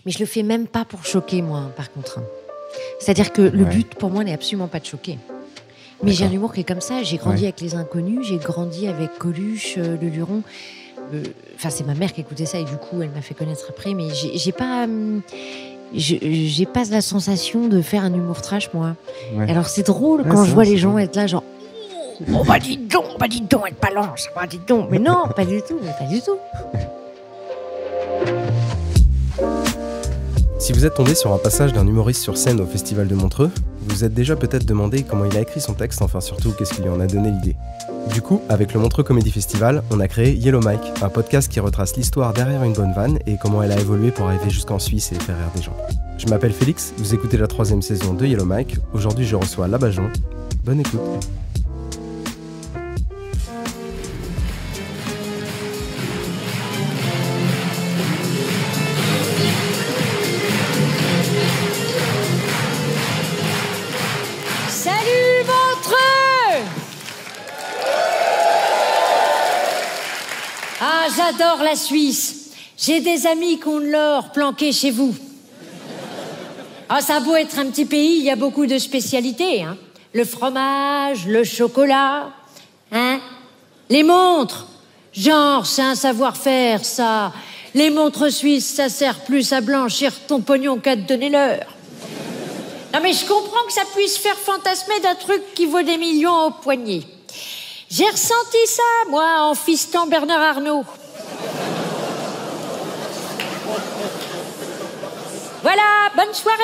Mais je le fais même pas pour choquer, moi, par contre. C'est-à-dire que le but, pour moi, n'est absolument pas de choquer. Mais j'ai un humour qui est comme ça. J'ai grandi avec Les Inconnus, j'ai grandi avec Coluche, Le Luron. Enfin, c'est ma mère qui écoutait ça et du coup, elle m'a fait connaître après. Mais j'ai pas la sensation de faire un humour trash, moi. Ouais. Alors, c'est drôle quand je vois les gens être là, genre... Oh, bah dis donc, être balance, bah dis donc. Mais non, pas du tout. Si vous êtes tombé sur un passage d'un humoriste sur scène au Festival de Montreux, vous vous êtes déjà peut-être demandé comment il a écrit son texte, enfin surtout qu'est-ce qui lui en a donné l'idée. Du coup, avec le Montreux Comedy Festival, on a créé Yellow Mike, un podcast qui retrace l'histoire derrière une bonne vanne et comment elle a évolué pour arriver jusqu'en Suisse et faire rire des gens. Je m'appelle Félix, vous écoutez la 3e saison de Yellow Mike. Aujourd'hui, je reçois Labajon. Bonne écoute. J'adore la Suisse. J'ai des amis qui ont de l'or planqué chez vous. Ça a beau être un petit pays, il y a beaucoup de spécialités. Hein. Le fromage, le chocolat, les montres. Genre, c'est un savoir-faire, ça. Les montres suisses, ça sert plus à blanchir ton pognon qu'à te donner l'heure. Non mais je comprends que ça puisse faire fantasmer d'un truc qui vaut des millions au poignet. J'ai ressenti ça, moi, en fistant Bernard Arnault. Voilà, bonne soirée.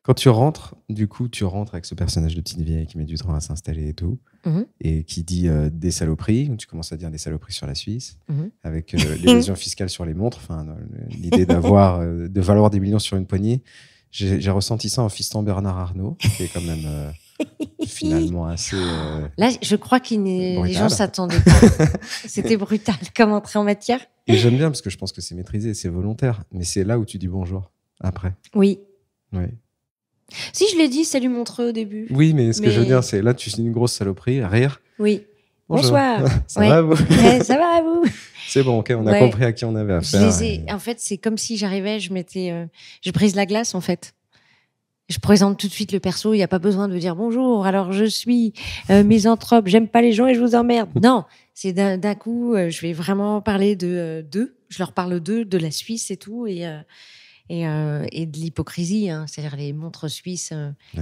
Quand tu rentres, du coup, tu rentres avec ce personnage de petite vieille qui met du temps à s'installer et tout, et qui dit des saloperies, tu commences à dire des saloperies sur la Suisse, avec l'évasion fiscale sur les montres, enfin, l'idée de valoir des millions sur une poignée. J'ai ressenti ça en fistant Bernard Arnault, qui est quand même finalement assez... Là, je crois que les gens s'attendaient pas. C'était brutal comme entrée en matière. Et j'aime bien parce que je pense que c'est maîtrisé, c'est volontaire. Mais c'est là où tu dis bonjour, après. Oui. Oui. Si, je l'ai dit, salut Montreux au début. Oui, mais ce que je veux dire, c'est là, tu dis une grosse saloperie, rire. Oui. Bonsoir. Ça va, vous ça va, vous C'est bon, ok, on a compris à qui on avait affaire. En fait, c'est comme si j'arrivais, je brise la glace, en fait. Je présente tout de suite le perso, il n'y a pas besoin de dire bonjour, alors je suis misanthrope, j'aime pas les gens et je vous emmerde. Non, c'est d'un coup, je vais vraiment parler d'eux. Je leur parle d'eux, de la Suisse et tout, et de l'hypocrisie, hein. C'est-à-dire les montres suisses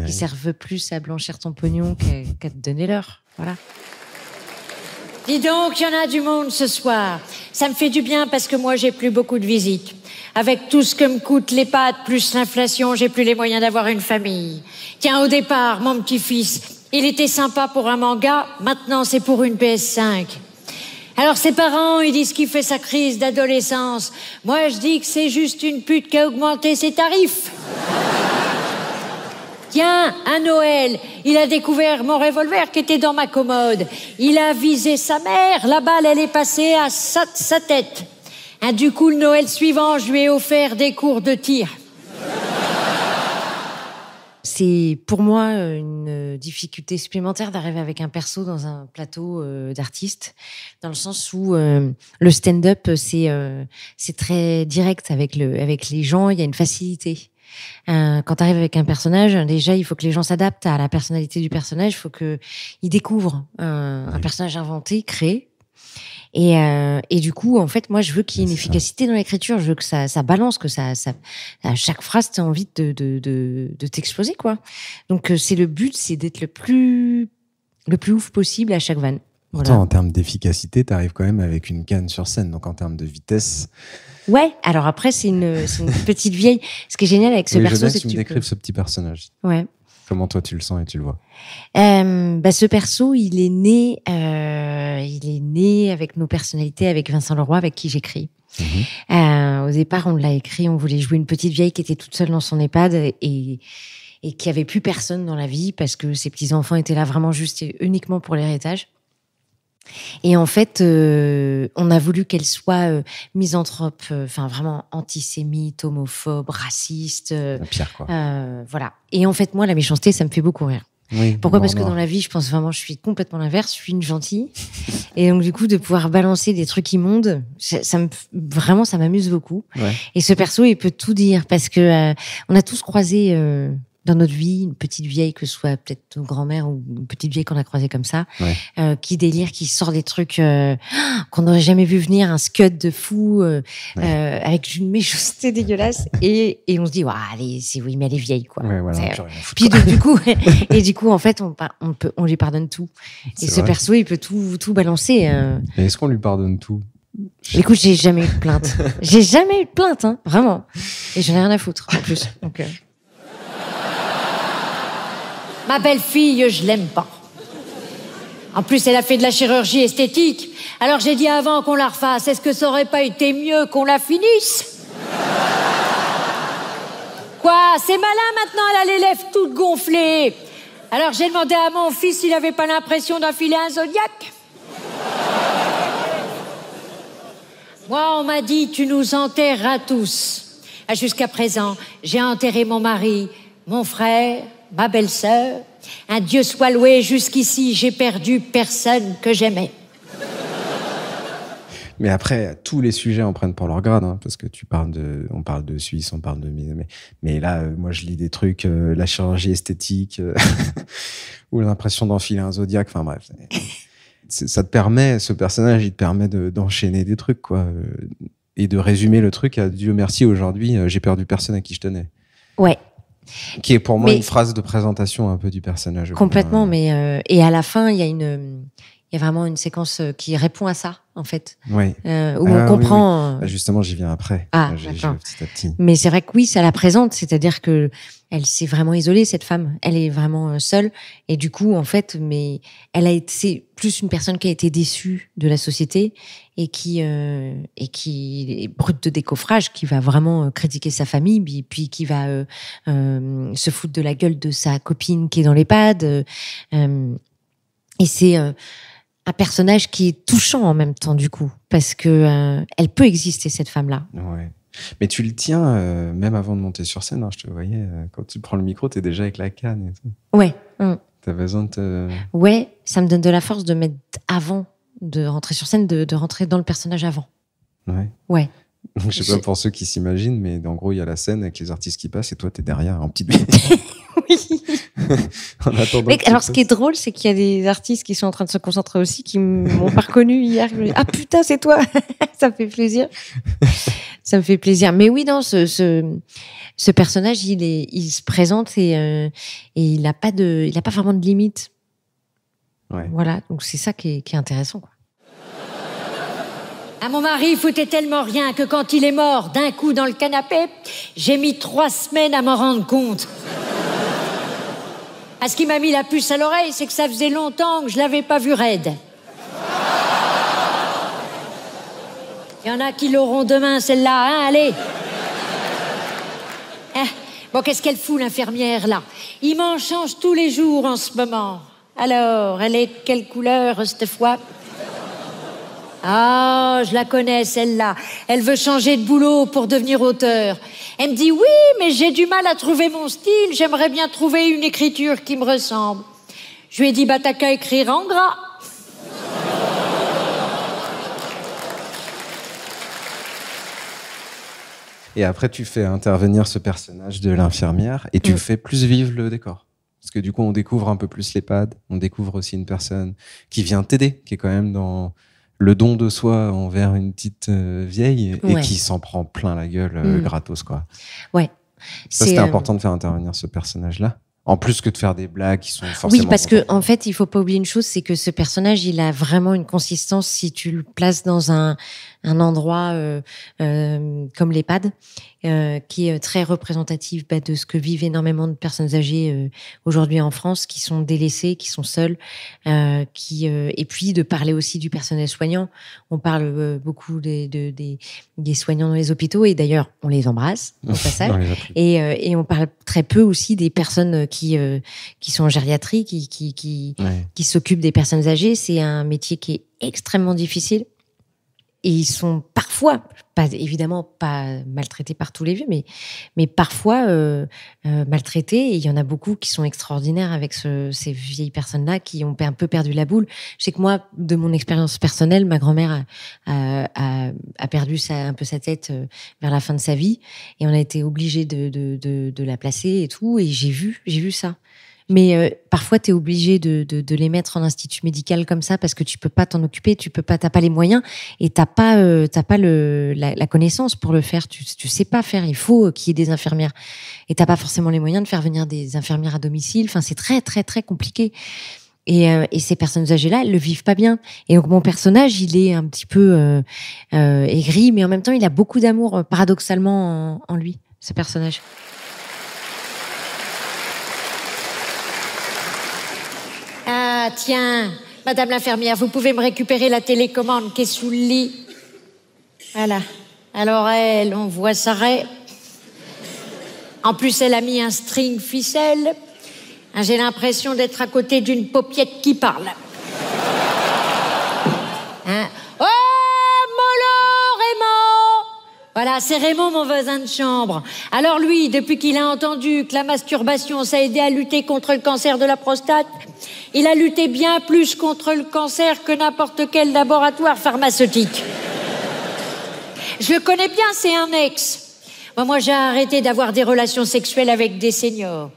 qui servent plus à blanchir ton pognon qu'à te donner l'heure. Voilà. Dis donc, il y en a du monde ce soir. Ça me fait du bien parce que moi, j'ai plus beaucoup de visites. Avec tout ce que me coûtent les pâtes plus l'inflation, j'ai plus les moyens d'avoir une famille. Tiens, au départ, mon petit-fils, il était sympa pour un manga, maintenant c'est pour une PS5. Alors ses parents, ils disent qu'il fait sa crise d'adolescence. Moi, je dis que c'est juste une pute qui a augmenté ses tarifs. Tiens, à Noël, il a découvert mon revolver qui était dans ma commode. Il a visé sa mère, la balle, elle est passée à sa tête. Du coup, le Noël suivant, je lui ai offert des cours de tir. C'est pour moi une difficulté supplémentaire d'arriver avec un perso dans un plateau d'artistes, dans le sens où le stand-up, c'est très direct avec les gens, il y a une facilité. Quand tu arrives avec un personnage, déjà, il faut que les gens s'adaptent à la personnalité du personnage. Il faut qu'ils découvrent un personnage inventé, créé. Et du coup, en fait, moi, je veux qu'il y ait une efficacité dans l'écriture. Je veux que ça balance, que ça à chaque phrase, tu as envie de t'exploser, quoi. Donc, le but, c'est d'être le plus ouf possible à chaque vanne. Pourtant, voilà. En termes d'efficacité, tu arrives quand même avec une canne sur scène. Donc, en termes de vitesse... Ouais, alors après, c'est une petite vieille. Ce qui est génial avec ce perso, c'est que tu me décrives ce petit personnage. Ouais. Comment toi, tu le sens et tu le vois? Ce perso, il est né avec nos personnalités, avec Vincent Leroy, avec qui j'écris. Au départ, on l'a écrit, on voulait jouer une petite vieille qui était toute seule dans son EHPAD et qui avait plus personne dans la vie parce que ses petits-enfants étaient là vraiment juste et uniquement pour l'héritage. Et en fait, on a voulu qu'elle soit misanthrope, vraiment antisémite, homophobe, raciste. La pire, quoi. Voilà. Et en fait, moi, la méchanceté, ça me fait beaucoup rire. Oui, Pourquoi ? Parce que dans la vie, je pense vraiment, je suis complètement l'inverse. Je suis une gentille. Et donc, du coup, de pouvoir balancer des trucs immondes, vraiment, ça m'amuse beaucoup. Ouais. Et ce perso, il peut tout dire parce que on a tous croisé dans notre vie une petite vieille, que ce soit peut-être nos grand-mères ou une petite vieille qu'on a croisée comme ça, qui délire, qui sort des trucs qu'on n'aurait jamais vu venir, un scud de fou avec une méchanceté dégueulasse. Et on se dit, allez, oui, mais elle est vieille, quoi. Ouais, voilà, puis du coup, du coup, en fait, on lui pardonne tout. Et ce perso, il peut tout balancer. Et est-ce qu'on lui pardonne tout ? Écoute, j'ai jamais eu de plainte. J'ai jamais eu de plainte, hein, vraiment. Et j'en ai rien à foutre, en plus. Donc, Ma belle-fille, je l'aime pas. En plus, elle a fait de la chirurgie esthétique. Alors j'ai dit avant qu'on la refasse, est-ce que ça aurait pas été mieux qu'on la finisse ? Quoi ? C'est malin maintenant, elle a les lèvres toutes gonflées. Alors j'ai demandé à mon fils s'il avait pas l'impression d'enfiler un zodiaque. Moi, on m'a dit, tu nous enterreras tous. Jusqu'à présent, j'ai enterré mon mari, mon frère, ma belle-sœur. Un Dieu soit loué, jusqu'ici, j'ai perdu personne que j'aimais. Mais après, tous les sujets en prennent pour leur grade, hein, parce que on parle de Suisse, on parle de... Mais là, moi, je lis des trucs, la chirurgie esthétique, ou l'impression d'enfiler un zodiaque, enfin bref. Ça te permet, ce personnage, il te permet d'enchaîner des trucs, quoi. Et de résumer le truc à Dieu merci, aujourd'hui, j'ai perdu personne à qui je tenais. Ouais. Qui est pour moi une phrase de présentation un peu du personnage. Complètement, mais et à la fin, il y a vraiment une séquence qui répond à ça, en fait. Oui. Où on comprend. Oui. Justement, j'y viens après. J'y vais petit à petit. Mais c'est vrai que oui, ça la présente, c'est-à-dire que elle s'est vraiment isolée, cette femme. Elle est vraiment seule, et du coup, en fait, c'est plus une personne qui a été déçue de la société et qui est brute de décoffrage, qui va vraiment critiquer sa famille, puis qui va se foutre de la gueule de sa copine qui est dans l'EHPAD. Et c'est un personnage qui est touchant en même temps, du coup, parce que elle peut exister, cette femme-là. Ouais. Mais tu le tiens, même avant de monter sur scène, hein, je te voyais, quand tu prends le micro, t'es déjà avec la canne et tout. Ouais. T'as besoin de te... Ouais, ça me donne de la force de mettre avant, de rentrer sur scène, de rentrer dans le personnage avant. Ouais. Donc, je sais pas pour ceux qui s'imaginent, mais en gros, il y a la scène avec les artistes qui passent et toi, t'es derrière, en petite... Oui. En attendant. Mais alors, ce qui est drôle, c'est qu'il y a des artistes qui sont en train de se concentrer aussi, qui m'ont pas reconnu hier. Ah putain, c'est toi. Ça me fait plaisir. Ça me fait plaisir. Mais oui, non, ce personnage, il se présente et il a pas vraiment de limite. Ouais. Voilà. Donc c'est ça qui est intéressant, quoi. À mon mari foutait tellement rien que quand il est mort d'un coup dans le canapé, j'ai mis 3 semaines à m'en rendre compte. Ce qui m'a mis la puce à l'oreille, c'est que ça faisait longtemps que je l'avais pas vu raide. Il y en a qui l'auront demain, celle-là, hein, allez. Bon, qu'est-ce qu'elle fout, l'infirmière, là ? Il m'en change tous les jours en ce moment. Alors, elle est de quelle couleur, cette fois ? Ah, je la connais, celle-là. Elle veut changer de boulot pour devenir auteure. Elle me dit, oui, mais j'ai du mal à trouver mon style. J'aimerais bien trouver une écriture qui me ressemble. Je lui ai dit, bah, t'as qu'à écrire en gras. Et après, tu fais intervenir ce personnage de l'infirmière et tu fais plus vivre le décor. Parce que du coup, on découvre un peu plus l'EHPAD. On découvre aussi une personne qui vient t'aider, qui est quand même dans... le don de soi envers une petite vieille et qui s'en prend plein la gueule gratos, quoi. Ouais. C'était important de faire intervenir ce personnage-là. En plus que de faire des blagues qui sont forcément... Oui, parce que en fait, il faut pas oublier une chose, c'est que ce personnage, il a vraiment une consistance si tu le places dans un endroit comme l'EHPAD, qui est très représentatif de ce que vivent énormément de personnes âgées aujourd'hui en France, qui sont délaissées, qui sont seules, et puis de parler aussi du personnel soignant. On parle beaucoup des soignants dans les hôpitaux, et d'ailleurs, on les embrasse au passage. Et on parle très peu aussi des personnes qui sont en gériatrie, qui s'occupent des personnes âgées. C'est un métier qui est extrêmement difficile. ils sont parfois, évidemment pas maltraités par tous les vieux, mais parfois maltraités. Et il y en a beaucoup qui sont extraordinaires avec ces vieilles personnes-là qui ont un peu perdu la boule. Je sais que moi, de mon expérience personnelle, ma grand-mère a perdu un peu sa tête vers la fin de sa vie, et on a été obligés de la placer et tout. Et j'ai vu ça. Mais parfois, tu es obligé de les mettre en institut médical comme ça parce que tu peux pas t'en occuper, t'as pas les moyens et t'as pas la connaissance pour le faire. Tu sais pas faire. Il faut qu'il y ait des infirmières et t'as pas forcément les moyens de faire venir des infirmières à domicile. Enfin, c'est très très très compliqué. Et ces personnes âgées-là, elles le vivent pas bien. Et donc mon personnage, il est un petit peu aigri, mais en même temps, il a beaucoup d'amour paradoxalement en lui, ce personnage. Ah, tiens, madame l'infirmière, vous pouvez me récupérer la télécommande qui est sous le lit. Voilà. Alors elle, on voit ça. En plus, elle a mis un string ficelle. J'ai l'impression d'être à côté d'une paupiette qui parle. Hein? Oh, Mollo, Raymond! Voilà, c'est Raymond, mon voisin de chambre. Alors lui, depuis qu'il a entendu que la masturbation, ça aidait à lutter contre le cancer de la prostate, il a lutté bien plus contre le cancer que n'importe quel laboratoire pharmaceutique. Je le connais bien, c'est un ex. Moi, j'ai arrêté d'avoir des relations sexuelles avec des seniors.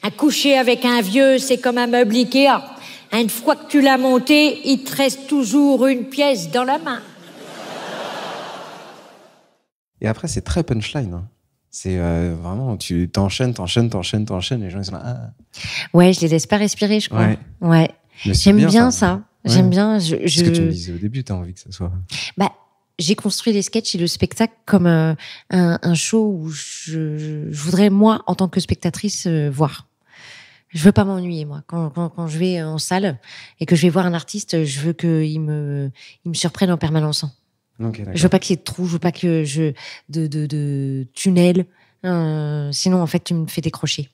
Un coucher avec un vieux, c'est comme un meuble Ikea. Une fois que tu l'as monté, il te reste toujours une pièce dans la main. Et après, c'est très punchline. Hein. C'est vraiment, tu t'enchaînes, les gens ils sont là. Ah. Ouais, je les laisse pas respirer, je crois. Ouais. J'aime bien ça. Ouais. J'aime bien. C'est ce que tu me disais au début, t'as envie que ça soit. J'ai construit les sketchs et le spectacle comme un show où je voudrais, moi, en tant que spectatrice, voir. Je veux pas m'ennuyer, moi. Quand je vais en salle et que je vais voir un artiste, je veux qu'il me surprenne en permanence. Okay, je veux pas qu'il y ait de trous, je veux pas que de tunnels. Sinon, en fait, tu me fais décrocher.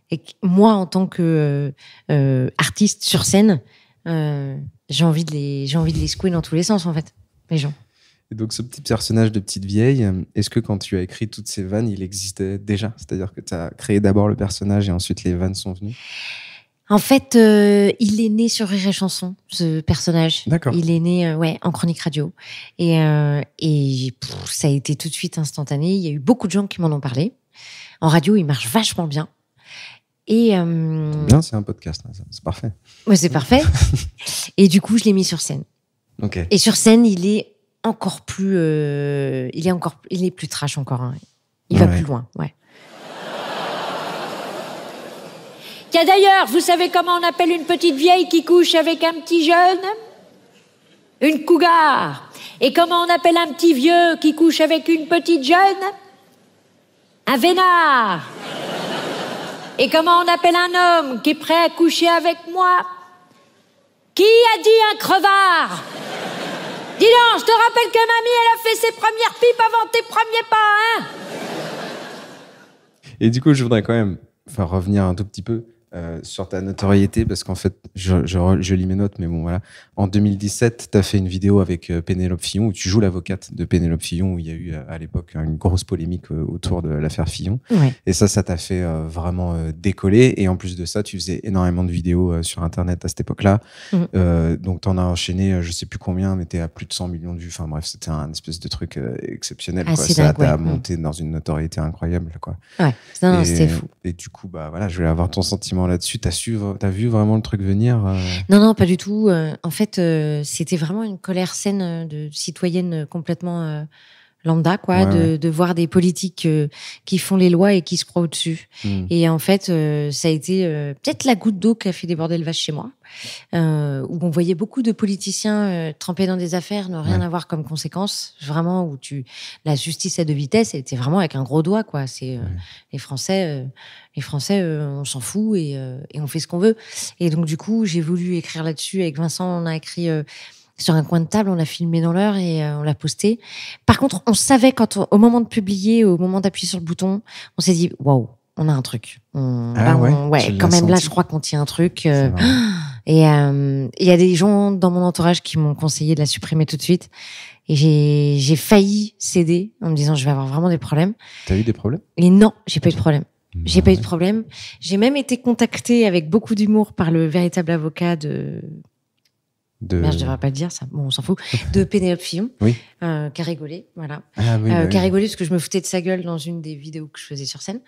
Et moi, en tant que artiste sur scène, j'ai envie de les secouer dans tous les sens, en fait, les gens. Et donc, ce petit personnage de petite vieille, est-ce que quand tu as écrit toutes ces vannes, il existait déjà? C'est-à-dire que tu as créé d'abord le personnage et ensuite les vannes sont venues? En fait, il est né sur Rire et Chanson, ce personnage. D'accord. Il est né en chronique radio. Et ça a été tout de suite instantané. Il y a eu beaucoup de gens qui m'en ont parlé. En radio, il marche vachement bien. Et bien, c'est un podcast, hein, c'est parfait. Ouais, c'est parfait. Et du coup, je l'ai mis sur scène. Okay. Et sur scène, il est encore plus... il est plus trash encore. Hein. Il va plus loin, ouais. Tiens, d'ailleurs, vous savez comment on appelle une petite vieille qui couche avec un petit jeune? Une cougar. Et comment on appelle un petit vieux qui couche avec une petite jeune? Un vénard. Et comment on appelle un homme qui est prêt à coucher avec moi? Qui a dit un crevard? Dis donc, je te rappelle que mamie, elle a fait ses premières pipes avant tes premiers pas, hein? Et du coup, je voudrais quand même revenir un tout petit peu sur ta notoriété, parce qu'en fait, je lis mes notes, mais bon, voilà. En 2017, tu as fait une vidéo avec Pénélope Fillon, où tu joues l'avocate de Pénélope Fillon, où il y a eu à l'époque une grosse polémique autour de l'affaire Fillon. Ouais. Et ça t'a fait vraiment décoller. Et en plus de ça, tu faisais énormément de vidéos sur Internet à cette époque-là. Donc, tu en as enchaîné, je sais plus combien, mais tu es à plus de 100 millions de vues. Enfin bref, c'était un espèce de truc exceptionnel. Quoi. Ça t'a monté dans une notoriété incroyable. Quoi. Ouais, c'était fou. Et du coup, voilà, je voulais avoir ton sentiment là-dessus. T'as vu vraiment le truc venir Non, pas du tout. En fait, c'était vraiment une colère saine de citoyenne complètement lambda, quoi, de voir des politiques qui font les lois et qui se croient au-dessus. Et en fait, ça a été peut-être la goutte d'eau qui a fait déborder le vase chez moi, où on voyait beaucoup de politiciens trempés dans des affaires, ne rien avoir comme conséquence, vraiment, où la justice à deux vitesses, elle était vraiment avec un gros doigt, quoi. C'est les Français, on s'en fout et on fait ce qu'on veut. Et donc, du coup, j'ai voulu écrire là-dessus. Avec Vincent, on a écrit sur un coin de table, on l'a filmé dans l'heure et on l'a posté. Par contre, on savait au moment de publier, au moment d'appuyer sur le bouton, on s'est dit, waouh, on a un truc. Quand même, là, je crois qu'on tient un truc. Et il y a des gens dans mon entourage qui m'ont conseillé de la supprimer tout de suite. Et j'ai failli céder en me disant je vais avoir vraiment des problèmes. T'as eu des problèmes? Et non, j'ai pas eu de problème. J'ai pas eu de problème. J'ai même été contactée avec beaucoup d'humour par le véritable avocat de... Merde, je devrais pas le dire, ça. Bon, on s'en fout. De Pénélope Fillon. Oui. Qui a rigolé, voilà. Ah oui, Qui a rigolé parce que je me foutais de sa gueule dans une des vidéos que je faisais sur scène.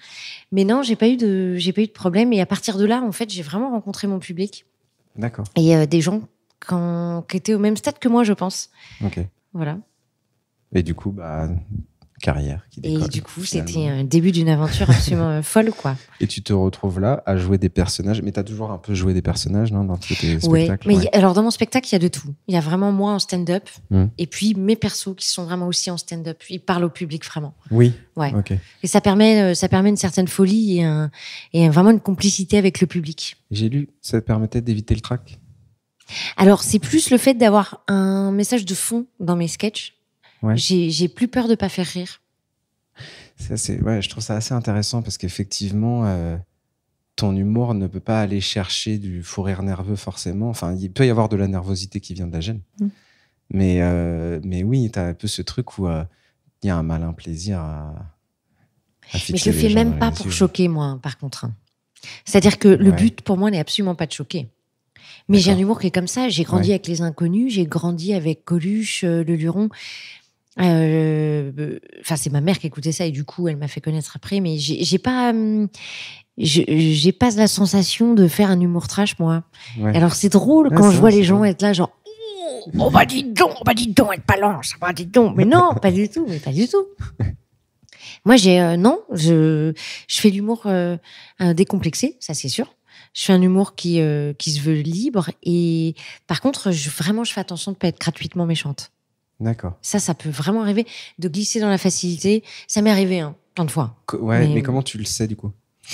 Mais non, j'ai pas eu de problème. Et à partir de là, en fait, j'ai vraiment rencontré mon public. D'accord. Et des gens qui étaient au même stade que moi, je pense. Ok. Voilà. Et du coup, carrière qui décolle. Et du coup, c'était un début d'une aventure absolument folle, quoi. Et tu te retrouves là à jouer des personnages. Mais t'as toujours un peu joué des personnages, non, dans tous tes spectacles? Mais alors dans mon spectacle, il y a de tout. Il y a vraiment moi en stand-up, Mmh. et puis mes persos qui sont vraiment aussi en stand-up. Ils parlent au public vraiment. Oui. Ouais. Ok. Et ça permet une certaine folie et vraiment une complicité avec le public. J'ai lu, ça te permettait d'éviter le trac. Alors c'est plus le fait d'avoir un message de fond dans mes sketchs. Ouais. J'ai plus peur de pas faire rire. Ça, je trouve ça assez intéressant parce qu'effectivement, ton humour ne peut pas aller chercher du fou rire nerveux forcément. Enfin, il peut y avoir de la nervosité qui vient de la gêne. Mais oui, tu as un peu ce truc où il y a un malin plaisir à fixer. Mais je le les fais gens même dans pas les pour yeux. choquer, moi, par contre. C'est-à-dire que le but pour moi n'est absolument pas de choquer. Mais j'ai un humour qui est comme ça. J'ai grandi avec les inconnus, j'ai grandi avec Coluche, le Luron. Enfin, c'est ma mère qui écoutait ça et du coup, elle m'a fait connaître après. Mais j'ai pas la sensation de faire un humour trash, moi. Ouais. Alors c'est drôle quand je vois les gens être là, genre oh bah dis donc, elle balance, bah dis donc. Mais non, pas du tout, Moi, je fais l'humour décomplexé, ça c'est sûr. Je fais un humour qui se veut libre et par contre, je fais attention de pas être gratuitement méchante. D'accord. Ça peut vraiment arriver de glisser dans la facilité. Ça m'est arrivé plein de fois. Mais comment tu le sais du coup?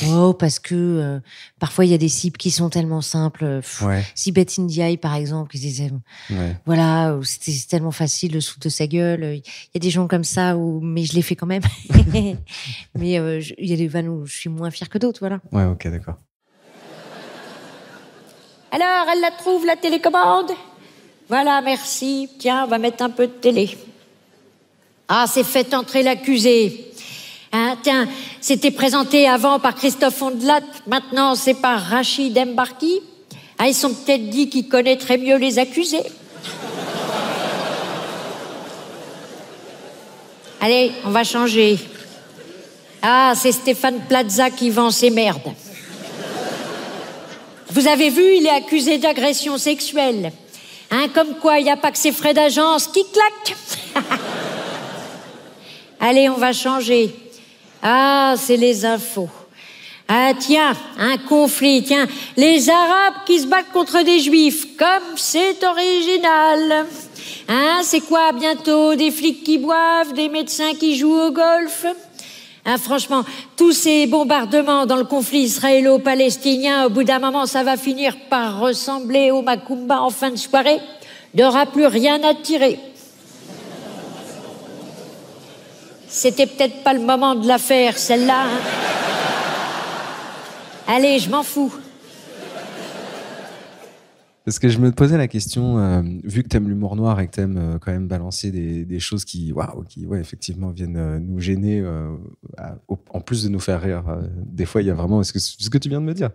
Oh, parce que parfois il y a des cibles qui sont tellement simples. Si Bet Indiaï, par exemple, qui disaient voilà, c'est tellement facile de se foutre de sa gueule. Il y a des gens comme ça, mais je l'ai fait quand même. Mais il y a des vannes où je suis moins fière que d'autres, voilà. Ouais, ok, d'accord. Alors, elle la trouve, la télécommande? Voilà, merci. Tiens, on va mettre un peu de télé. Ah, c'est fait entrer l'accusé. Tiens, c'était présenté avant par Christophe Ondelat, maintenant c'est par Rachid Embarki. Ils sont peut-être dit qu'ils connaîtraient mieux les accusés. Allez, on va changer. Ah, c'est Stéphane Plaza qui vend ses merdes. Vous avez vu, il est accusé d'agression sexuelle. Comme quoi, il n'y a pas que ses frais d'agence qui claquent. Allez, on va changer. Ah, c'est les infos. Tiens, un conflit. Tiens, les Arabes qui se battent contre des Juifs. Comme c'est original. C'est quoi bientôt? Des flics qui boivent, des médecins qui jouent au golf? Franchement, tous ces bombardements dans le conflit israélo-palestinien, au bout d'un moment, ça va finir par ressembler au Macumba en fin de soirée. Il n'y aura plus rien à tirer. C'était peut-être pas le moment de la faire, celle-là. Allez, je m'en fous. Parce que je me posais la question, vu que t'aimes l'humour noir et que t'aimes quand même balancer des choses qui effectivement viennent nous gêner, en plus de nous faire rire. Des fois, il y a vraiment ce que tu viens de me dire.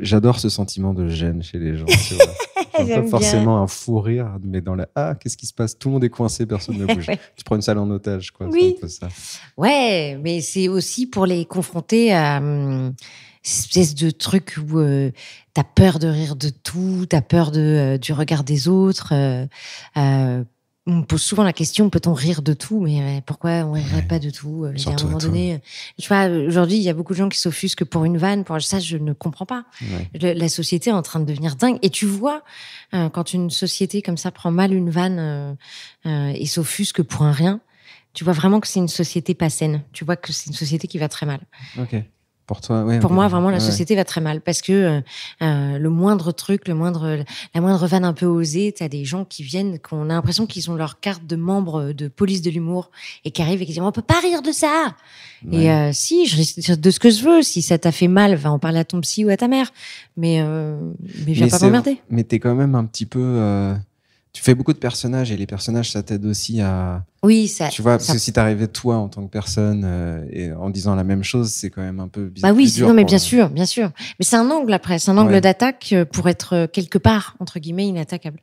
J'adore ce sentiment de gêne chez les gens. Tu vois. Pas forcément un fou rire, mais dans qu'est-ce qui se passe? Tout le monde est coincé, personne ne bouge. Tu prends une salle en otage, quoi. Oui. C'est un peu ça. Ouais, mais c'est aussi pour les confronter à espèce de truc où t'as peur de rire de tout, t'as peur du regard des autres. On me pose souvent la question, peut-on rire de tout? Mais pourquoi on rirait pas de tout? Il y a un moment donné, tu vois, aujourd'hui, il y a beaucoup de gens qui s'offusquent pour une vanne. Pour ça, je ne comprends pas. La société est en train de devenir dingue. Et tu vois, quand une société comme ça prend mal une vanne et s'offusque pour un rien, tu vois vraiment que c'est une société pas saine. Tu vois que c'est une société qui va très mal. Ok. Pour toi, ouais. Pour ok. moi, vraiment, la Ouais. société va très mal parce que le moindre truc, la moindre vanne un peu osée, t'as des gens qui viennent, qu'on a l'impression qu'ils ont leur carte de membre de police de l'humour et qui arrivent et qui disent on peut pas rire de ça. Ouais. Et si, je risque de ce que je veux. Si ça t'a fait mal, va en parler à ton psy ou à ta mère. Mais viens pas m'emmerder. Mais t'es quand même un petit peu. Tu fais beaucoup de personnages et les personnages, ça t'aide aussi à. Oui, ça. Tu vois, parce ça- que si t'arrivais toi en tant que personne et en disant la même chose, c'est quand même un peu Bah oui, plus dur non, mais pour bien le- sûr, bien sûr. Mais c'est un angle après, c'est un angle Ouais. d'attaque pour être quelque part entre guillemets inattaquable.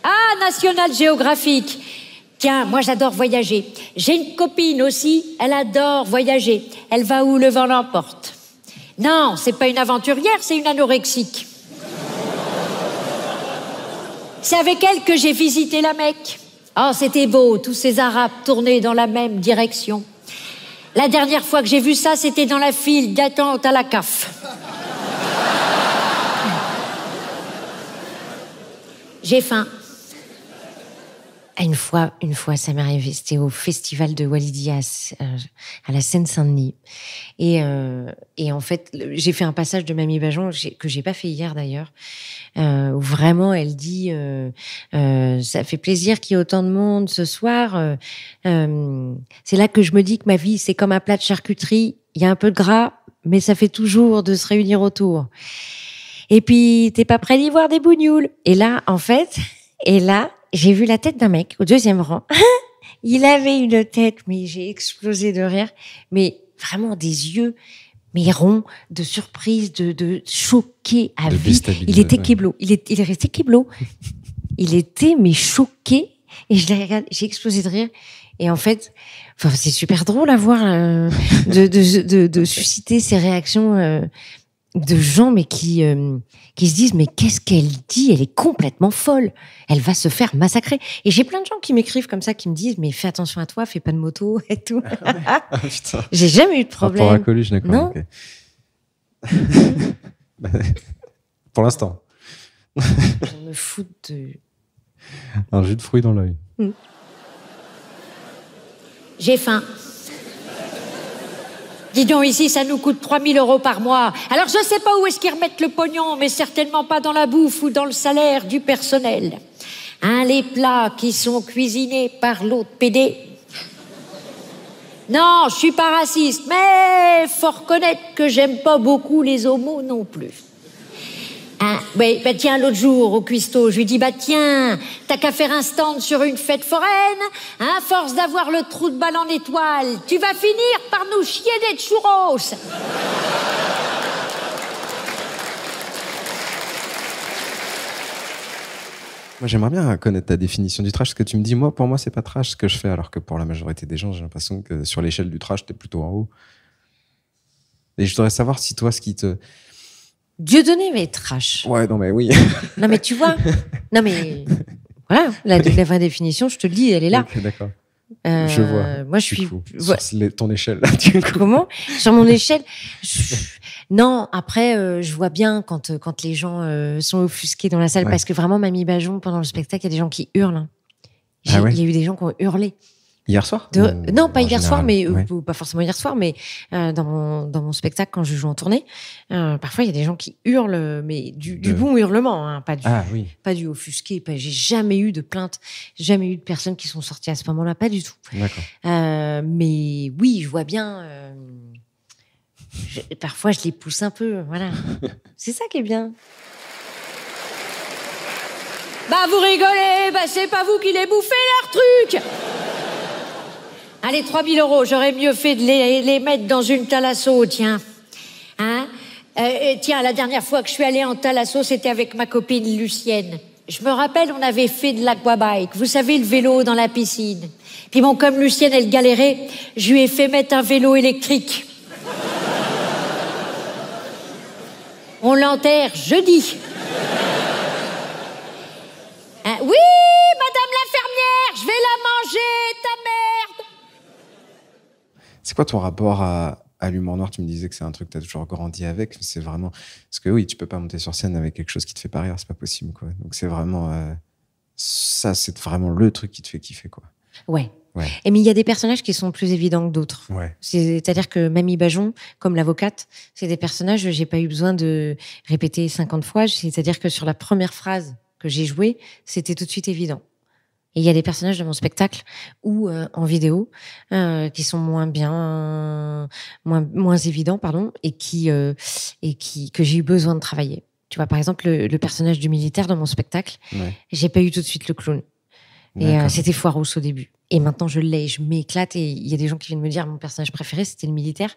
Ah, National Geographic. Tiens, moi j'adore voyager. J'ai une copine aussi, elle adore voyager. Elle va où le vent l'emporte. Non, c'est pas une aventurière, c'est une anorexique. C'est avec elle que j'ai visité la Mecque. Oh, c'était beau, tous ces Arabes tournés dans la même direction. La dernière fois que j'ai vu ça, c'était dans la file d'attente à la CAF. J'ai faim. Une fois, ça m'est arrivé. C'était au festival de Walidia à la Seine-Saint-Denis. Et en fait, j'ai fait un passage de Mamie Bajon que j'ai pas fait hier d'ailleurs, où vraiment elle dit ça fait plaisir qu'il y ait autant de monde ce soir. C'est là que je me dis que ma vie c'est comme un plat de charcuterie. Il y a un peu de gras, mais ça fait toujours de se réunir autour. Et puis t'es pas prêt d'y voir des bougnoules. Et là, en fait, j'ai vu la tête d'un mec au deuxième rang. Il avait une tête, mais j'ai explosé de rire. Mais vraiment des yeux, mais ronds, de surprise, de choqué à De vie. déstabilisé, Il était ouais. kéblo. Il est resté kéblo. Il était, mais choqué. Et je l'ai regardé, j'ai explosé de rire. Et en fait, enfin, c'est super drôle à voir, de susciter ces réactions, de gens, mais qui se disent mais qu'est-ce qu'elle dit? Elle est complètement folle. Elle va se faire massacrer. Et j'ai plein de gens qui m'écrivent comme ça, qui me disent mais fais attention à toi, fais pas de moto et tout. Ah, putain. J'ai jamais eu de Rapport à problème. Coluche, d'accord. Non. ok. Bah, pour l'instant. Je me fous de. Un jus de fruits dans l'œil. J'ai faim. Dis donc, ici, ça nous coûte 3 000 € par mois. Alors, je sais pas où est-ce qu'ils remettent le pognon, mais certainement pas dans la bouffe ou dans le salaire du personnel. Hein, les plats qui sont cuisinés par l'autre PD. Non, je suis pas raciste, mais faut reconnaître que j'aime pas beaucoup les homos non plus. Hein, ouais, bah tiens, l'autre jour, au cuistot, je lui dis, bah tiens, t'as qu'à faire un stand sur une fête foraine, hein, à force d'avoir le trou de balle en étoile, tu vas finir par nous chier des churros. Moi, j'aimerais bien connaître ta définition du trash. Ce que tu me dis, moi, pour moi, c'est pas trash ce que je fais, alors que pour la majorité des gens, j'ai l'impression que sur l'échelle du trash, t'es plutôt en haut. Et je voudrais savoir si toi, ce qui te... Dieudonné, mais trash. Ouais, non, mais oui. Non, mais tu vois. Non, mais. Voilà, la vraie définition, je te le dis, elle est là. Ok, d'accord. Je vois. Moi, je suis. Du coup, Ouais. sur ton échelle, là, du coup. Comment? Sur mon échelle. Non, après, je vois bien quand les gens sont offusqués dans la salle, Ouais. parce que vraiment, Mamie Bajon, pendant le spectacle, il y a des gens qui hurlent. Hein. Ah ouais. Il y a eu des gens qui ont hurlé. Hier soir Non, pas en hier soir, général, mais ouais. pas forcément hier soir, mais dans mon spectacle quand je joue en tournée, parfois il y a des gens qui hurlent, mais du bon hurlement, hein, pas du offusqué. J'ai jamais eu de plainte, jamais eu de personnes qui sont sorties à ce moment-là, pas du tout. D'accord. Mais oui, je vois bien. Parfois, je les pousse un peu, voilà. C'est ça qui est bien. Bah vous rigolez, bah c'est pas vous qui les bouffez leur truc. Allez, 3 000 €, j'aurais mieux fait de les mettre dans une thalasso, tiens. Hein? Tiens, la dernière fois que je suis allée en thalasso, c'était avec ma copine Lucienne. Je me rappelle, on avait fait de l'aquabike, vous savez, le vélo dans la piscine. Puis bon, comme Lucienne, elle galérait, je lui ai fait mettre un vélo électrique. On l'enterre jeudi. Hein? Oui, madame l'infirmière, je vais la manger, ta merde. C'est quoi ton rapport à l'humour noir? Tu me disais que c'est un truc que tu as toujours grandi avec. C'est vraiment... Parce que oui, tu peux pas monter sur scène avec quelque chose qui te fait pas rire, c'est pas possible, quoi. Donc c'est vraiment... Ça, c'est vraiment le truc qui te fait kiffer, quoi. Ouais, Ouais. Mais il y a des personnages qui sont plus évidents que d'autres. Ouais. C'est-à-dire que Mamie Bajon, comme l'avocate, c'est des personnages, j'ai pas eu besoin de répéter 50 fois. C'est-à-dire que sur la première phrase que j'ai jouée, c'était tout de suite évident. Et il y a des personnages de mon spectacle ou en vidéo qui sont moins évidents, pardon, et que j'ai eu besoin de travailler. Tu vois, par exemple, le personnage du militaire dans mon spectacle, j'ai pas eu tout de suite le clown. Et c'était Foiros au début. Et maintenant, je l'ai, je m'éclate. Et il y a des gens qui viennent me dire mon personnage préféré, c'était le militaire.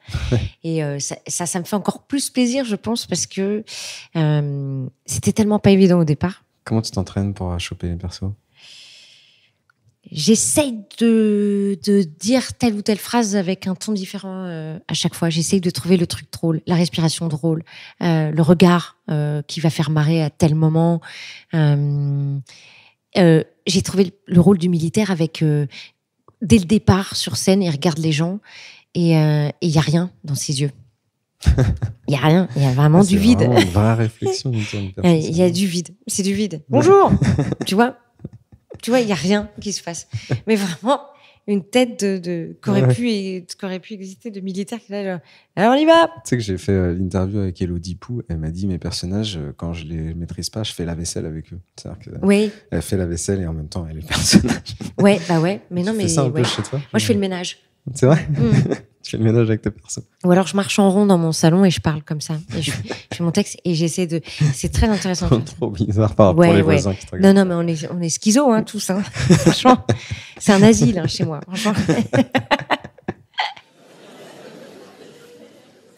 Et ça me fait encore plus plaisir, je pense, parce que c'était tellement pas évident au départ. Comment tu t'entraînes pour choper les persos? J'essaye de dire telle ou telle phrase avec un ton différent à chaque fois. J'essaye de trouver le truc drôle, la respiration drôle, le regard qui va faire marrer à tel moment. J'ai trouvé le rôle du militaire avec dès le départ sur scène, il regarde les gens et il y a rien dans ses yeux. Il y a rien, il y a vraiment du vide. C'est vraiment une vraie réflexion. Il y a du vide, c'est du vide. Bonjour, tu vois, il y a rien qui se passe. Mais vraiment une tête qu'aurait pu exister de militaire qui est là. Alors on y va. Tu sais que j'ai fait l'interview avec Elodie Pou. Elle m'a dit mes personnages, quand je les maîtrise pas, je fais la vaisselle avec eux. C'est-à-dire que elle fait la vaisselle et en même temps elle est le personnage. Ouais, bah ouais. Mais non, tu mais fais ça un peu chez toi. Moi, je fais le ménage. C'est vrai. Tu fais le ménage avec tes persos. Ou alors je marche en rond dans mon salon et je parle comme ça. Et je fais mon texte et j'essaie de. C'est très intéressant. Trop bizarre par rapport aux voisins qui te regardent. Non, mais on est schizo, hein, tous. Hein. Franchement, c'est un asile hein, chez moi. Franchement.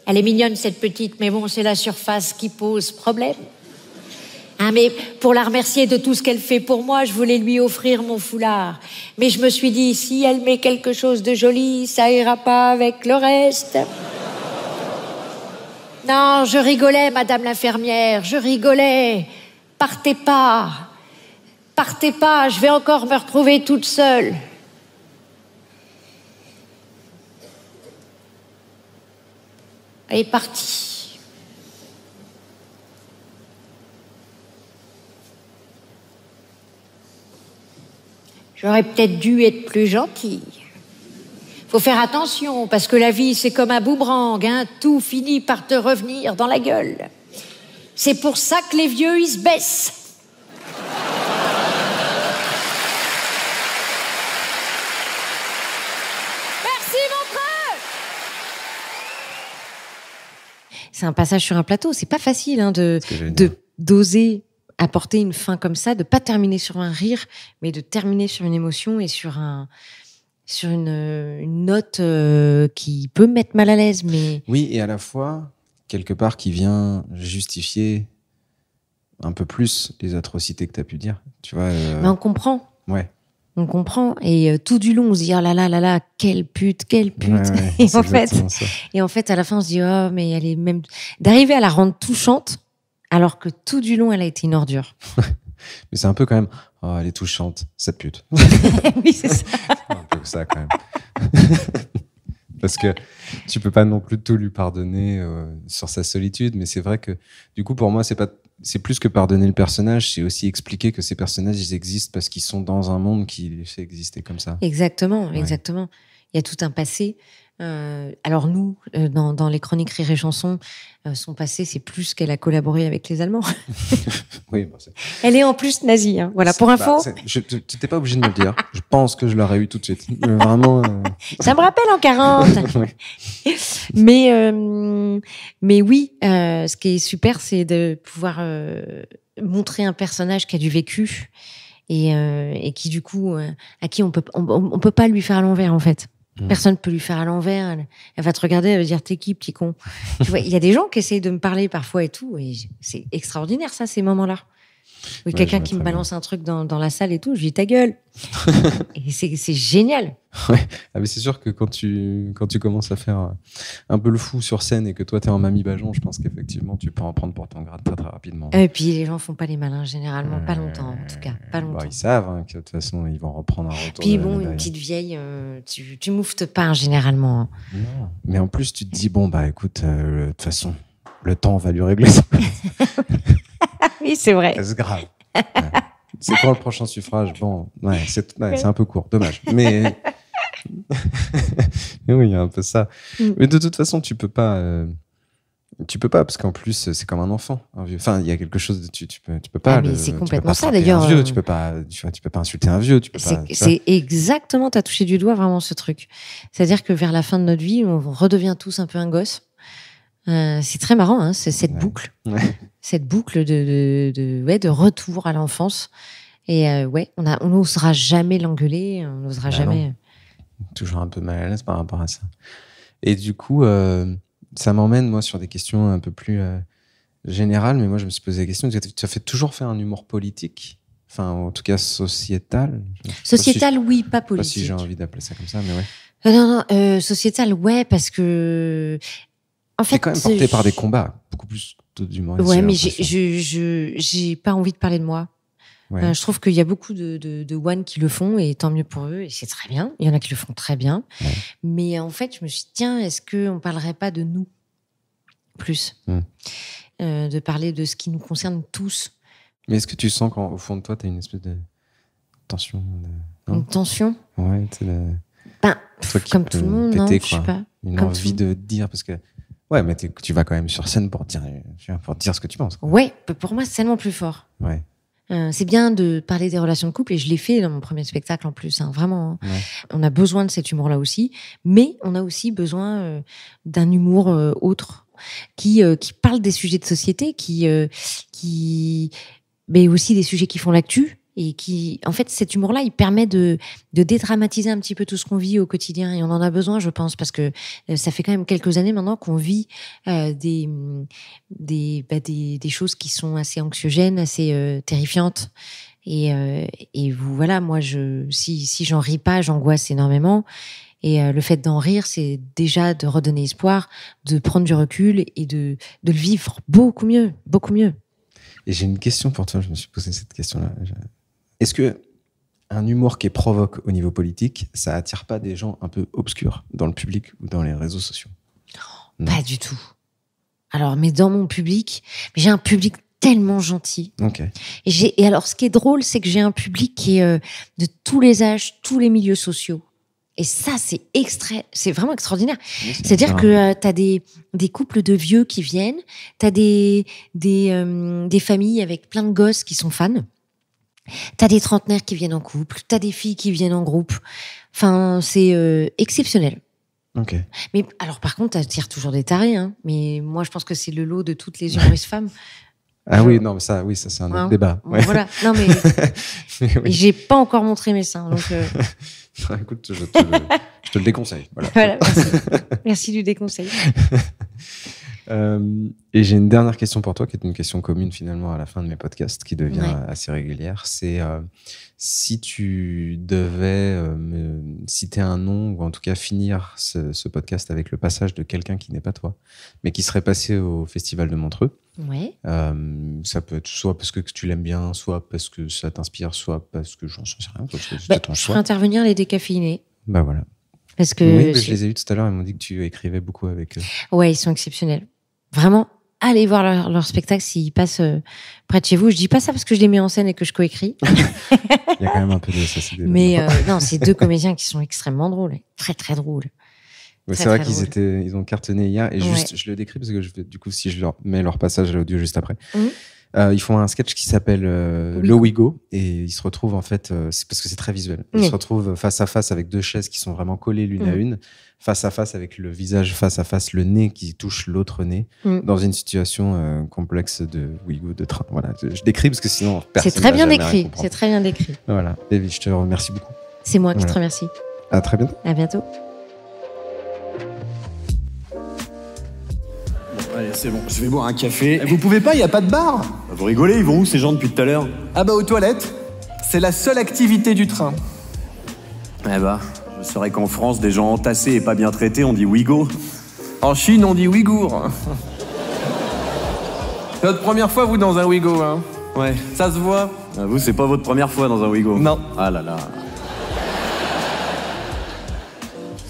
Elle est mignonne, cette petite, mais bon, c'est la surface qui pose problème. Hein, mais pour la remercier de tout ce qu'elle fait pour moi, je voulais lui offrir mon foulard. Mais je me suis dit, si elle met quelque chose de joli, ça ira pas avec le reste. Non, je rigolais, madame l'infirmière, je rigolais. Partez pas, je vais encore me retrouver toute seule. Elle est partie. J'aurais peut-être dû être plus gentille. Faut faire attention, parce que la vie, c'est comme un boomerang, hein, tout finit par te revenir dans la gueule. C'est pour ça que les vieux, ils se baissent. Merci, Montreux. C'est un passage sur un plateau, c'est pas facile hein, d'oser apporter une fin comme ça, de pas terminer sur un rire, mais de terminer sur une émotion et sur une note qui peut me mettre mal à l'aise. Mais... Oui, et à la fois, quelque part, qui vient justifier un peu plus les atrocités que tu as pu dire. Tu vois, Mais on comprend. Ouais. On comprend. Et tout du long, on se dit, oh là là là là, quelle pute. Ouais, et en fait, à la fin, on se dit, oh, mais elle est même... D'arriver à la rendre touchante, alors que tout du long, elle a été une ordure. Mais c'est un peu quand même, oh, elle est touchante, cette pute. Oui, c'est ça. Un peu ça quand même. Parce que tu peux pas non plus tout lui pardonner sur sa solitude, mais c'est vrai que du coup, pour moi, c'est plus que pardonner le personnage, c'est aussi expliquer que ces personnages, ils existent parce qu'ils sont dans un monde qui les fait exister comme ça. Exactement. Il y a tout un passé. Alors nous, dans les chroniques Rire et Chanson, son passé, c'est plus qu'elle a collaboré avec les Allemands. Oui, bon, elle est en plus nazie. Hein. Voilà, pour info. Tu n'étais pas obligé de me le dire. Je pense que je l'aurais eu tout de suite. Vraiment. Ça me rappelle en 40. Ouais. Mais oui, ce qui est super, c'est de pouvoir montrer un personnage qui a du vécu et qui du coup, à qui on peut pas lui faire à l'envers en fait. Personne ne peut lui faire à l'envers. Elle va te regarder, elle va dire t'es qui, petit con. Tu vois, il y a des gens qui essayent de me parler parfois et tout, et c'est extraordinaire ça, ces moments-là. Oui, quelqu'un qui me balance un truc dans la salle et tout, je lui dis ta gueule. Et c'est génial. Ouais. Ah, mais c'est sûr que quand tu commences à faire un peu le fou sur scène et que toi t'es en Mamie Bajon, je pense qu'effectivement tu peux en prendre pour ton grade très très rapidement. Et puis les gens font pas les malins généralement, pas longtemps en tout cas, pas longtemps. Bah, ils savent hein, que de toute façon ils vont reprendre un retour. Puis bon, une petite vieille, tu mouftes pas généralement. Non. Mais en plus tu te dis bon bah écoute, de toute façon le temps va lui régler ça. Oui, c'est vrai. C'est grave. Ouais. C'est quand le prochain suffrage? Bon, ouais, c'est un peu court, dommage. Mais Oui, il y a un peu ça. Mais de toute façon, tu peux pas parce qu'en plus c'est comme un enfant, un vieux. Enfin, il y a quelque chose de tu peux pas. Mais c'est complètement ça frapper d'ailleurs. Un vieux, tu peux pas insulter un vieux, C'est exactement, t'as touché du doigt vraiment ce truc. C'est-à-dire que vers la fin de notre vie, on redevient tous un peu un gosse. C'est très marrant, hein, c'est cette boucle, cette boucle de retour à l'enfance. Et on n'osera jamais l'engueuler, on n'osera jamais. Toujours un peu mal à l'aise par rapport à ça. Et du coup, ça m'emmène moi sur des questions un peu plus générales. Mais moi, je me suis posé la question. Tu as toujours fait un humour politique, enfin, en tout cas sociétal. Sociétal, oui, pas politique. Pas si j'ai envie d'appeler ça comme ça, mais ouais. Non, sociétal, ouais, parce que en fait, t'es quand même porté par des combats, beaucoup plus d'humoristes. Ouais, mais j'ai pas envie de parler de moi. Ouais. Je trouve qu'il y a beaucoup de one qui le font et tant mieux pour eux et c'est très bien. Il y en a qui le font très bien. Ouais. Mais en fait, je me suis dit, tiens, est-ce qu'on parlerait pas de nous plus de parler de ce qui nous concerne tous. Mais est-ce que tu sens qu'au fond de toi, tu as une espèce de tension Une tension? Ouais, tu sais, comme tout le monde, non, je sais pas. Une envie de dire, parce que ouais, mais tu vas quand même sur scène pour dire ce que tu penses. Quoi. Ouais, pour moi, c'est tellement plus fort. Ouais. C'est bien de parler des relations de couple et je l'ai fait dans mon premier spectacle en plus, hein, vraiment. Ouais. On a besoin de cet humour-là aussi, mais on a aussi besoin d'un humour autre qui parle des sujets de société, mais aussi des sujets qui font l'actu. Et qui, en fait, cet humour-là, il permet de dédramatiser un petit peu tout ce qu'on vit au quotidien. Et on en a besoin, je pense, parce que ça fait quand même quelques années maintenant qu'on vit des choses qui sont assez anxiogènes, assez terrifiantes. Et voilà, moi, si j'en ris pas, j'angoisse énormément. Et le fait d'en rire, c'est déjà de redonner espoir, de prendre du recul et de le vivre beaucoup mieux, beaucoup mieux. Et j'ai une question pour toi, je me suis posé cette question-là. Est-ce que un humour qui est provoque au niveau politique, ça attire pas des gens un peu obscurs dans le public ou dans les réseaux sociaux? Non. Pas du tout. Alors, mais dans mon public, j'ai un public tellement gentil. Okay. Et alors, ce qui est drôle, c'est que j'ai un public qui est de tous les âges, tous les milieux sociaux. Et ça, c'est vraiment extraordinaire. Oui, c'est-à-dire que t'as des couples de vieux qui viennent, t'as des familles avec plein de gosses qui sont fans, t'as des trentenaires qui viennent en couple, t'as des filles qui viennent en groupe. Enfin, c'est exceptionnel. Ok. Mais alors, par contre, t'attires toujours des tarés, hein. Mais moi, je pense que c'est le lot de toutes les humoristes femmes. Oui, non, mais ça, c'est un autre débat. Ouais. Voilà. Non, mais oui. J'ai pas encore montré mes seins, donc. Écoute, je te le déconseille. Voilà, merci du déconseil. Et j'ai une dernière question pour toi, qui est une question commune finalement à la fin de mes podcasts, qui devient assez régulière. C'est si tu devais me citer un nom, ou en tout cas finir ce podcast avec le passage de quelqu'un qui n'est pas toi, mais qui serait passé au Festival de Montreux. Ouais. Ça peut être soit parce que tu l'aimes bien, soit parce que ça t'inspire, soit parce que j'en sais rien. Je ferai intervenir les décaféinés. Bah voilà. Parce que oui, je les ai eus tout à l'heure, ils m'ont dit que tu écrivais beaucoup avec eux. Ouais, ils sont exceptionnels. Vraiment, allez voir leur spectacle s'ils passent près de chez vous. Je dis pas ça parce que je les mets en scène et que je coécris. Il y a quand même un peu de ça. Mais non, c'est deux comédiens qui sont extrêmement drôles, très très drôles. Ouais, c'est vrai qu'ils ont cartonné hier et juste, je le décris parce que du coup, si je leur mets leur passage à l'audio juste après, ils font un sketch qui s'appelle Le Wigo et ils se retrouvent en fait, c'est parce que c'est très visuel. Ils se retrouvent face à face avec deux chaises qui sont vraiment collées l'une à une, face à face avec le visage, face à face, le nez qui touche l'autre nez, dans une situation complexe de Wigo de train. Voilà, je décris parce que sinon personne c'est très bien décrit. C'est très bien décrit. Voilà, David, je te remercie beaucoup. C'est moi qui te remercie. À très bientôt. À bientôt. Allez, c'est bon, je vais boire un café. Vous pouvez pas, y a pas de bar? Vous rigolez, ils vont où ces gens depuis tout à l'heure? Ah bah aux toilettes. C'est la seule activité du train. Eh bah, je saurais qu'en France, des gens entassés et pas bien traités, on dit Ouïghour. En Chine, on dit Ouïghour. C'est votre première fois, vous, dans un Ouïghour, hein? Ouais. Ça se voit? Vous, c'est pas votre première fois dans un Ouïghour? Non. Ah là là.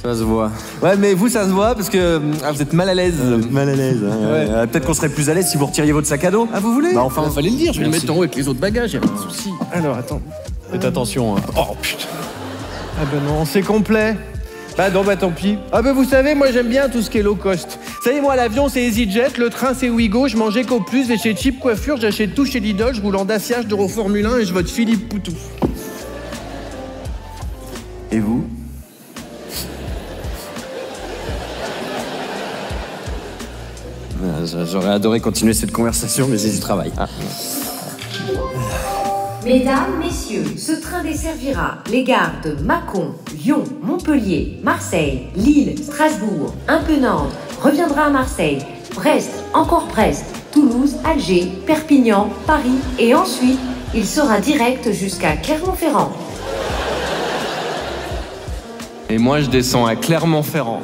Ça se voit. Ouais, mais vous, ça se voit parce que vous êtes mal à l'aise. Mal à l'aise, hein. Ouais. Peut-être qu'on serait plus à l'aise si vous retiriez votre sac à dos. Ah, vous voulez? Bah, enfin, fallait le dire, je vais le mettre en haut avec les autres bagages, y'a pas de souci. Alors, attends. Faites attention, hein. Oh, putain. Ah ben non, c'est complet. Bah non, bah tant pis. Ah bah vous savez, moi j'aime bien tout ce qui est low cost. Vous savez, moi l'avion c'est EasyJet, le train c'est Ouigo, je mangeais qu'au plus, et chez Cheap Coiffure, j'achète tout chez Lidl, je roule en Dacia, je dors au Formule 1 et je vote Philippe Poutou. Et vous? J'aurais adoré continuer cette conversation, mais j'ai du travail. Mesdames, messieurs, ce train desservira les gares de Mâcon, Lyon, Montpellier, Marseille, Lille, Strasbourg, un peu Nantes, reviendra à Marseille, Brest, encore Brest, Toulouse, Alger, Perpignan, Paris et ensuite, il sera direct jusqu'à Clermont-Ferrand. Et moi je descends à Clermont-Ferrand.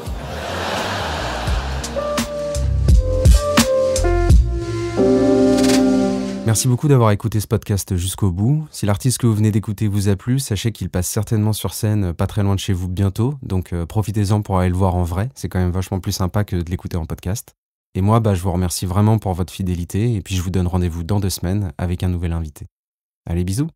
Merci beaucoup d'avoir écouté ce podcast jusqu'au bout. Si l'artiste que vous venez d'écouter vous a plu, sachez qu'il passe certainement sur scène pas très loin de chez vous bientôt, donc profitez-en pour aller le voir en vrai, c'est quand même vachement plus sympa que de l'écouter en podcast. Et moi, je vous remercie vraiment pour votre fidélité, et puis je vous donne rendez-vous dans 2 semaines avec un nouvel invité. Allez, bisous!